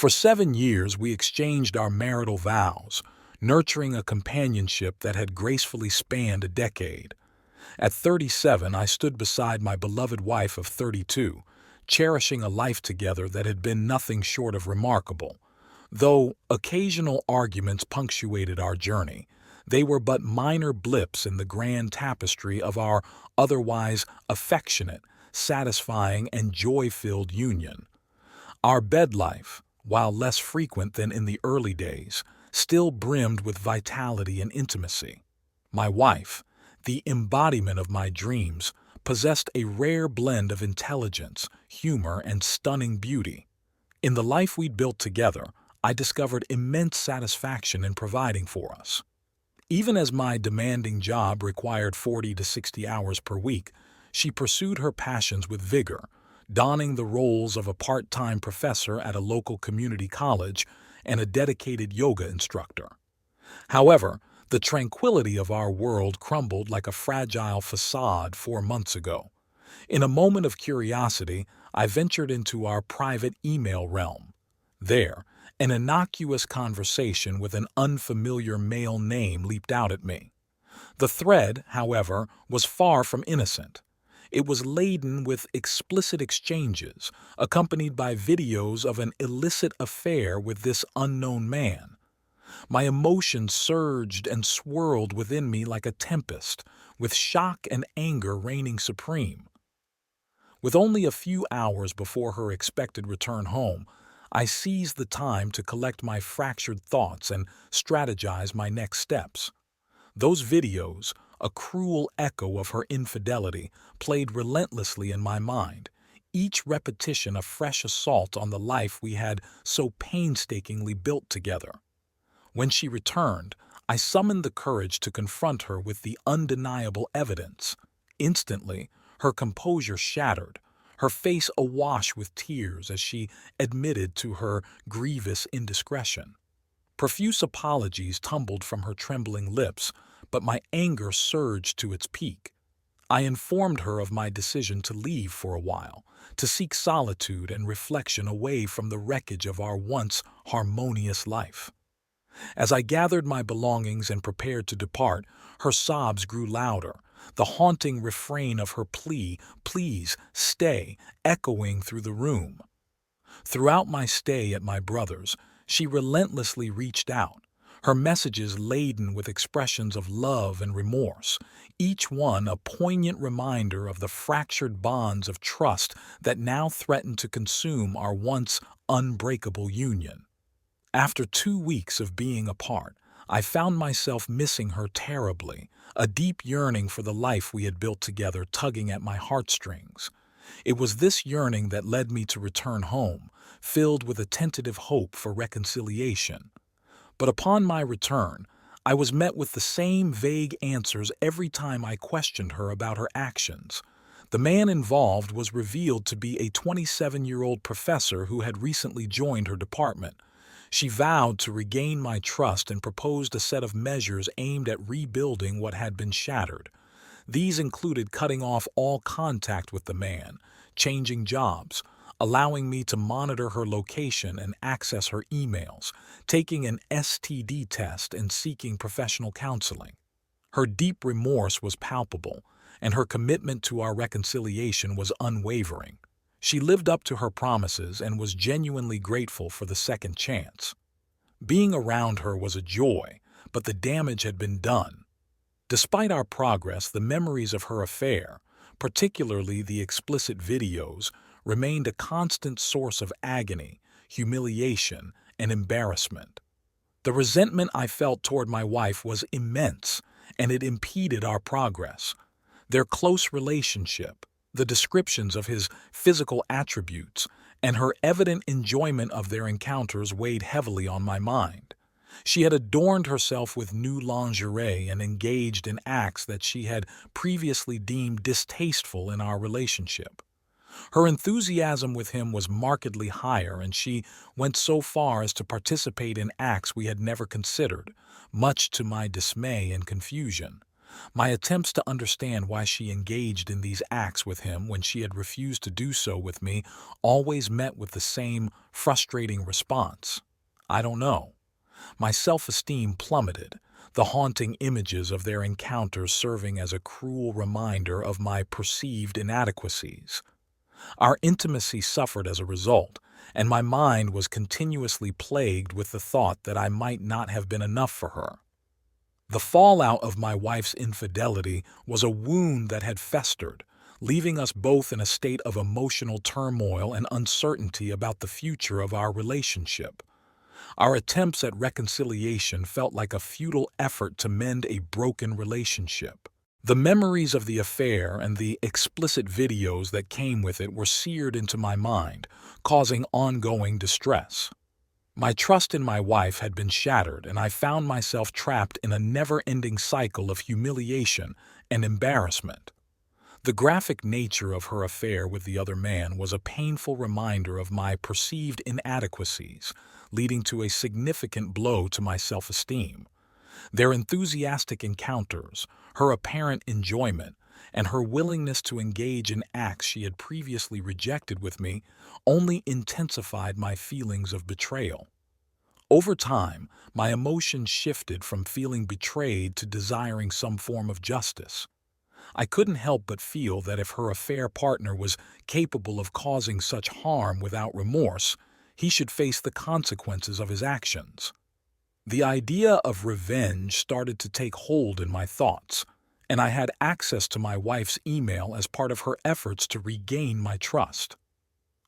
For 7 years, we exchanged our marital vows, nurturing a companionship that had gracefully spanned a decade. At 37, I stood beside my beloved wife of 32, cherishing a life together that had been nothing short of remarkable. Though occasional arguments punctuated our journey, they were but minor blips in the grand tapestry of our otherwise affectionate, satisfying, and joy-filled union. Our bed life, while less frequent than in the early days, still brimmed with vitality and intimacy. My wife, the embodiment of my dreams, possessed a rare blend of intelligence, humor, and stunning beauty. In the life we'd built together, I discovered immense satisfaction in providing for us. Even as my demanding job required 40 to 60 hours per week, she pursued her passions with vigor, donning the roles of a part-time professor at a local community college and a dedicated yoga instructor. However, the tranquility of our world crumbled like a fragile facade 4 months ago. In a moment of curiosity, I ventured into our private email realm. There, an innocuous conversation with an unfamiliar male name leaped out at me. The thread, however, was far from innocent. It was laden with explicit exchanges, accompanied by videos of an illicit affair with this unknown man. My emotions surged and swirled within me like a tempest, with shock and anger reigning supreme. With only a few hours before her expected return home, I seized the time to collect my fractured thoughts and strategize my next steps. Those videos, a cruel echo of her infidelity, played relentlessly in my mind, each repetition a fresh assault on the life we had so painstakingly built together. When she returned, I summoned the courage to confront her with the undeniable evidence. Instantly, her composure shattered, her face awash with tears as she admitted to her grievous indiscretion. Profuse apologies tumbled from her trembling lips, but my anger surged to its peak. I informed her of my decision to leave for a while, to seek solitude and reflection away from the wreckage of our once harmonious life. As I gathered my belongings and prepared to depart, her sobs grew louder, the haunting refrain of her plea, "Please, stay," echoing through the room. Throughout my stay at my brother's, she relentlessly reached out, her messages laden with expressions of love and remorse, each one a poignant reminder of the fractured bonds of trust that now threatened to consume our once unbreakable union. After 2 weeks of being apart, I found myself missing her terribly, a deep yearning for the life we had built together tugging at my heartstrings. It was this yearning that led me to return home, filled with a tentative hope for reconciliation. But upon my return, I was met with the same vague answers every time I questioned her about her actions. The man involved was revealed to be a 27-year-old professor who had recently joined her department. She vowed to regain my trust and proposed a set of measures aimed at rebuilding what had been shattered. These included cutting off all contact with the man, changing jobs, allowing me to monitor her location and access her emails, taking an STD test, and seeking professional counseling. Her deep remorse was palpable, and her commitment to our reconciliation was unwavering. She lived up to her promises and was genuinely grateful for the second chance. Being around her was a joy, but the damage had been done. Despite our progress, the memories of her affair, particularly the explicit videos, remained a constant source of agony, humiliation, and embarrassment. The resentment I felt toward my wife was immense, and it impeded our progress. Their close relationship, the descriptions of his physical attributes, and her evident enjoyment of their encounters weighed heavily on my mind. She had adorned herself with new lingerie and engaged in acts that she had previously deemed distasteful in our relationship. Her enthusiasm with him was markedly higher, and she went so far as to participate in acts we had never considered, much to my dismay and confusion. My attempts to understand why she engaged in these acts with him when she had refused to do so with me always met with the same frustrating response. I don't know. My self-esteem plummeted, the haunting images of their encounters serving as a cruel reminder of my perceived inadequacies. Our intimacy suffered as a result, and my mind was continuously plagued with the thought that I might not have been enough for her. The fallout of my wife's infidelity was a wound that had festered, leaving us both in a state of emotional turmoil and uncertainty about the future of our relationship. Our attempts at reconciliation felt like a futile effort to mend a broken relationship. The memories of the affair and the explicit videos that came with it were seared into my mind, causing ongoing distress. My trust in my wife had been shattered, and I found myself trapped in a never-ending cycle of humiliation and embarrassment. The graphic nature of her affair with the other man was a painful reminder of my perceived inadequacies, leading to a significant blow to my self-esteem. Their enthusiastic encounters, her apparent enjoyment, and her willingness to engage in acts she had previously rejected with me only intensified my feelings of betrayal. Over time, my emotions shifted from feeling betrayed to desiring some form of justice. I couldn't help but feel that if her affair partner was capable of causing such harm without remorse, he should face the consequences of his actions. The idea of revenge started to take hold in my thoughts, and I had access to my wife's email as part of her efforts to regain my trust.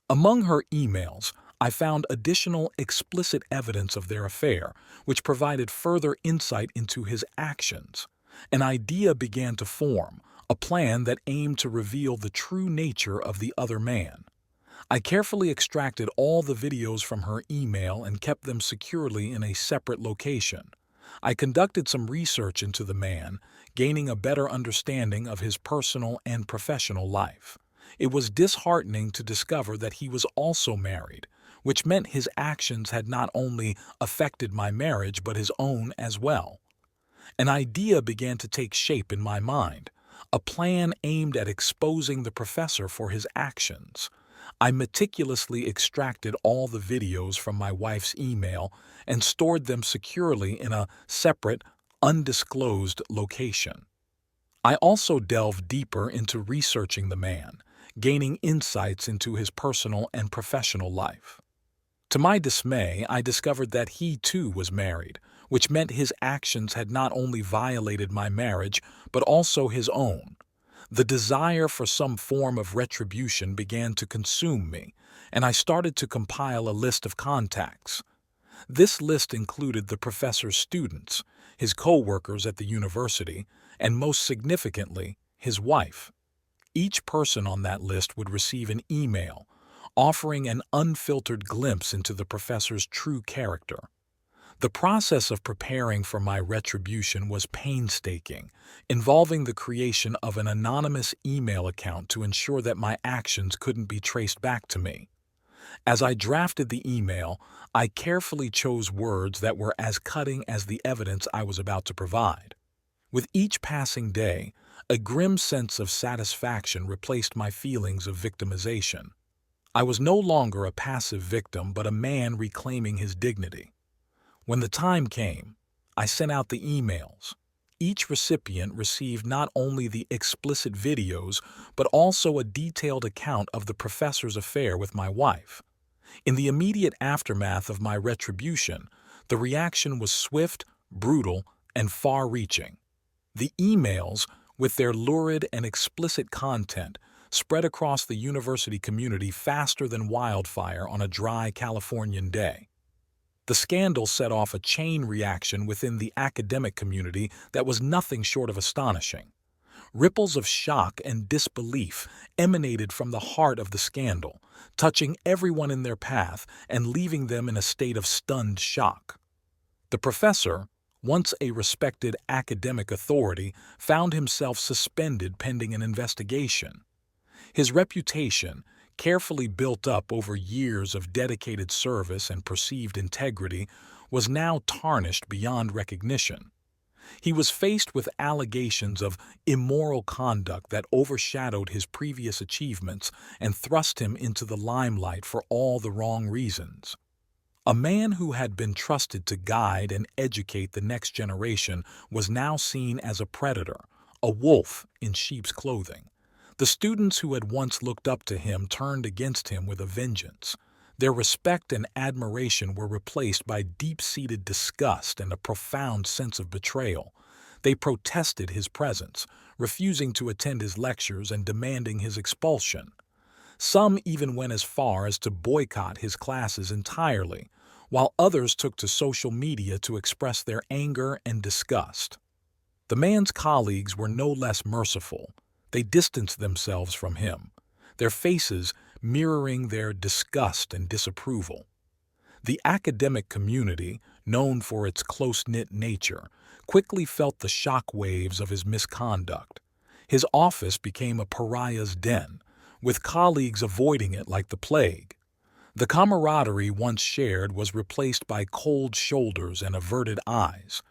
Among her emails, I found additional explicit evidence of their affair, which provided further insight into his actions. An idea began to form, a plan that aimed to reveal the true nature of the other man. I carefully extracted all the videos from her email and kept them securely in a separate location. I conducted some research into the man, gaining a better understanding of his personal and professional life. It was disheartening to discover that he was also married, which meant his actions had not only affected my marriage but his own as well. An idea began to take shape in my mind, a plan aimed at exposing the professor for his actions. I meticulously extracted all the videos from my wife's email and stored them securely in a separate, undisclosed location. I also delved deeper into researching the man, gaining insights into his personal and professional life. To my dismay, I discovered that he too was married, which meant his actions had not only violated my marriage, but also his own. The desire for some form of retribution began to consume me, and I started to compile a list of contacts. This list included the professor's students, his co-workers at the university, and most significantly, his wife. Each person on that list would receive an email, offering an unfiltered glimpse into the professor's true character. The process of preparing for my retribution was painstaking, involving the creation of an anonymous email account to ensure that my actions couldn't be traced back to me. As I drafted the email, I carefully chose words that were as cutting as the evidence I was about to provide. With each passing day, a grim sense of satisfaction replaced my feelings of victimization. I was no longer a passive victim but a man reclaiming his dignity. When the time came, I sent out the emails. Each recipient received not only the explicit videos, but also a detailed account of the professor's affair with my wife. In the immediate aftermath of my retribution, the reaction was swift, brutal, and far-reaching. The emails, with their lurid and explicit content, spread across the university community faster than wildfire on a dry Californian day. The scandal set off a chain reaction within the academic community that was nothing short of astonishing. Ripples of shock and disbelief emanated from the heart of the scandal, touching everyone in their path and leaving them in a state of stunned shock. The professor, once a respected academic authority, found himself suspended pending an investigation. His reputation, carefully built up over years of dedicated service and perceived integrity, was now tarnished beyond recognition. He was faced with allegations of immoral conduct that overshadowed his previous achievements and thrust him into the limelight for all the wrong reasons. A man who had been trusted to guide and educate the next generation was now seen as a predator, a wolf in sheep's clothing. The students who had once looked up to him turned against him with a vengeance. Their respect and admiration were replaced by deep-seated disgust and a profound sense of betrayal. They protested his presence, refusing to attend his lectures and demanding his expulsion. Some even went as far as to boycott his classes entirely, while others took to social media to express their anger and disgust. The man's colleagues were no less merciful. They distanced themselves from him, their faces mirroring their disgust and disapproval. The academic community, known for its close-knit nature, quickly felt the shock waves of his misconduct. His office became a pariah's den, with colleagues avoiding it like the plague. The camaraderie once shared was replaced by cold shoulders and averted eyes.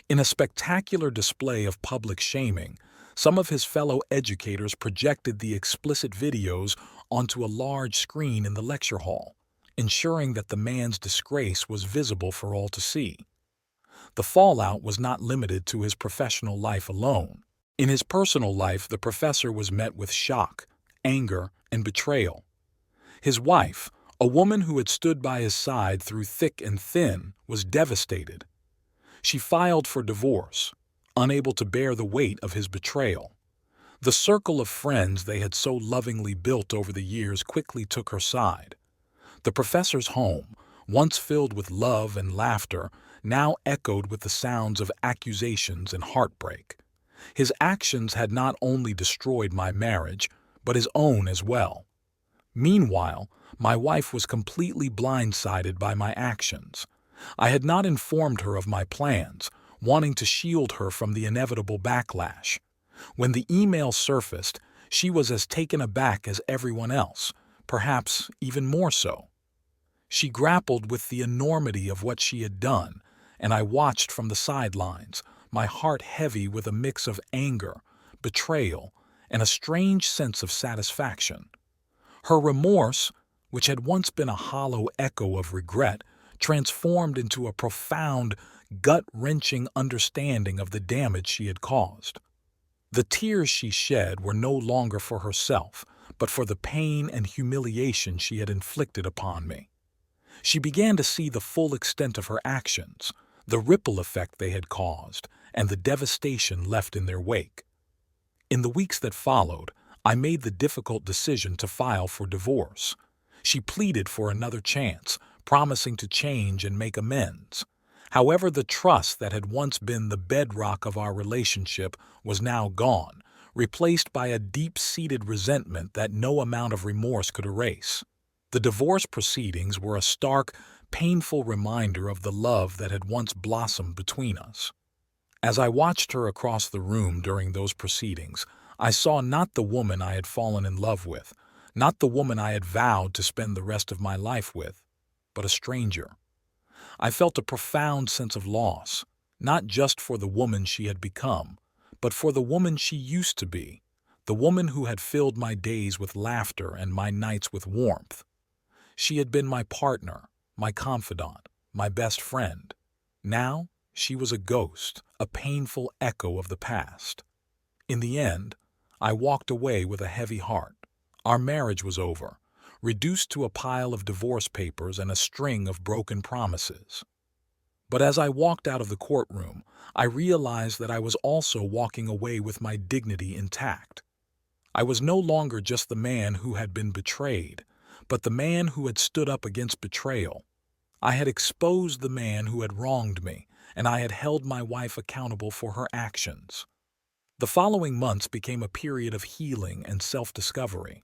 In a spectacular display of public shaming, some of his fellow educators projected the explicit videos onto a large screen in the lecture hall, ensuring that the man's disgrace was visible for all to see. The fallout was not limited to his professional life alone. In his personal life, the professor was met with shock, anger, and betrayal. His wife, a woman who had stood by his side through thick and thin, was devastated. She filed for divorce, unable to bear the weight of his betrayal. The circle of friends they had so lovingly built over the years quickly took her side. The professor's home, once filled with love and laughter, now echoed with the sounds of accusations and heartbreak. His actions had not only destroyed my marriage, but his own as well. Meanwhile, my wife was completely blindsided by my actions. I had not informed her of my plans, wanting to shield her from the inevitable backlash. When the email surfaced, she was as taken aback as everyone else, perhaps even more so. She grappled with the enormity of what she had done, and I watched from the sidelines, my heart heavy with a mix of anger, betrayal, and a strange sense of satisfaction. Her remorse, which had once been a hollow echo of regret, transformed into a profound, gut-wrenching understanding of the damage she had caused. The tears she shed were no longer for herself, but for the pain and humiliation she had inflicted upon me. She began to see the full extent of her actions, the ripple effect they had caused, and the devastation left in their wake. In the weeks that followed, I made the difficult decision to file for divorce. She pleaded for another chance, promising to change and make amends. However, the trust that had once been the bedrock of our relationship was now gone, replaced by a deep-seated resentment that no amount of remorse could erase. The divorce proceedings were a stark, painful reminder of the love that had once blossomed between us. As I watched her across the room during those proceedings, I saw not the woman I had fallen in love with, not the woman I had vowed to spend the rest of my life with, but a stranger. I felt a profound sense of loss, not just for the woman she had become, but for the woman she used to be, the woman who had filled my days with laughter and my nights with warmth. She had been my partner, my confidant, my best friend. Now, she was a ghost, a painful echo of the past. In the end, I walked away with a heavy heart. Our marriage was over, reduced to a pile of divorce papers and a string of broken promises. But as I walked out of the courtroom, I realized that I was also walking away with my dignity intact. I was no longer just the man who had been betrayed, but the man who had stood up against betrayal. I had exposed the man who had wronged me, and I had held my wife accountable for her actions. The following months became a period of healing and self-discovery.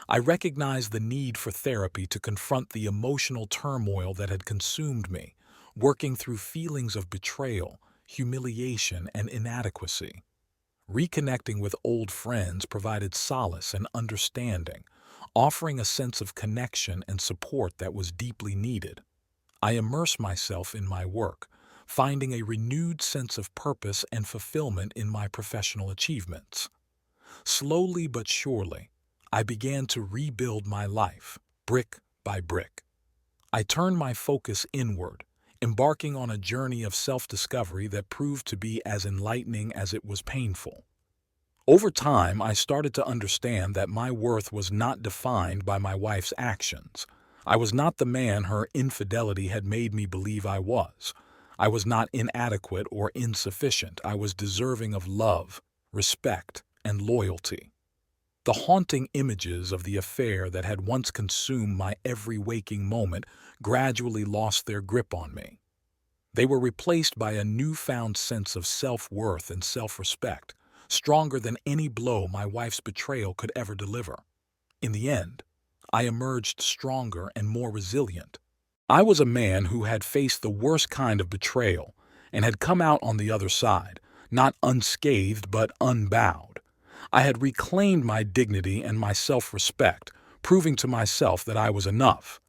I recognized the need for therapy to confront the emotional turmoil that had consumed me, working through feelings of betrayal, humiliation, and inadequacy. Reconnecting with old friends provided solace and understanding, offering a sense of connection and support that was deeply needed. I immersed myself in my work, finding a renewed sense of purpose and fulfillment in my professional achievements. Slowly but surely, I began to rebuild my life, brick by brick. I turned my focus inward, embarking on a journey of self-discovery that proved to be as enlightening as it was painful. Over time, I started to understand that my worth was not defined by my wife's actions. I was not the man her infidelity had made me believe I was. I was not inadequate or insufficient. I was deserving of love, respect, and loyalty. The haunting images of the affair that had once consumed my every waking moment gradually lost their grip on me. They were replaced by a newfound sense of self-worth and self-respect, stronger than any blow my wife's betrayal could ever deliver. In the end, I emerged stronger and more resilient. I was a man who had faced the worst kind of betrayal and had come out on the other side, not unscathed but unbowed. I had reclaimed my dignity and my self-respect, proving to myself that I was enough.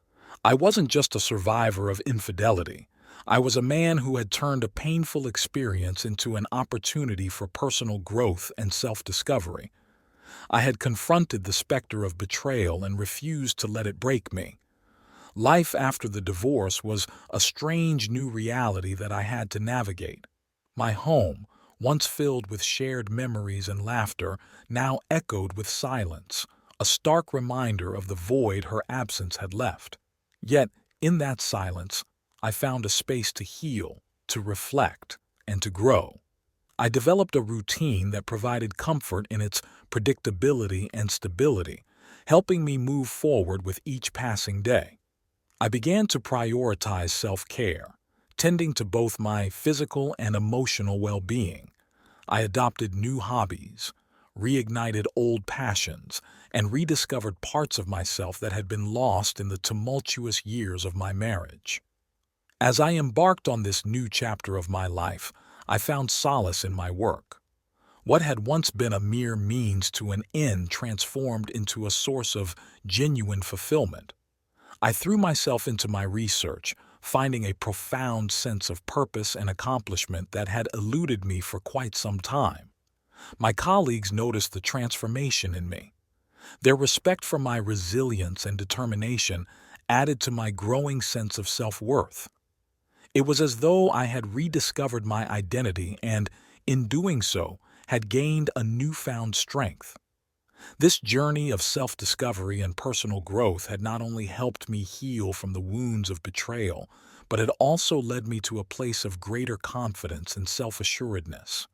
I wasn't just a survivor of infidelity. I was a man who had turned a painful experience into an opportunity for personal growth and self-discovery. I had confronted the specter of betrayal and refused to let it break me. Life after the divorce was a strange new reality that I had to navigate. My home, once filled with shared memories and laughter, now echoed with silence, a stark reminder of the void her absence had left. Yet, in that silence, I found a space to heal, to reflect, and to grow. I developed a routine that provided comfort in its predictability and stability, helping me move forward with each passing day. I began to prioritize self-care, tending to both my physical and emotional well-being. I adopted new hobbies, reignited old passions, and rediscovered parts of myself that had been lost in the tumultuous years of my marriage. As I embarked on this new chapter of my life, I found solace in my work. What had once been a mere means to an end transformed into a source of genuine fulfillment. I threw myself into my research, finding a profound sense of purpose and accomplishment that had eluded me for quite some time. My colleagues noticed the transformation in me. Their respect for my resilience and determination added to my growing sense of self-worth. It was as though I had rediscovered my identity and, in doing so, had gained a newfound strength. This journey of self-discovery and personal growth had not only helped me heal from the wounds of betrayal, but had also led me to a place of greater confidence and self-assuredness.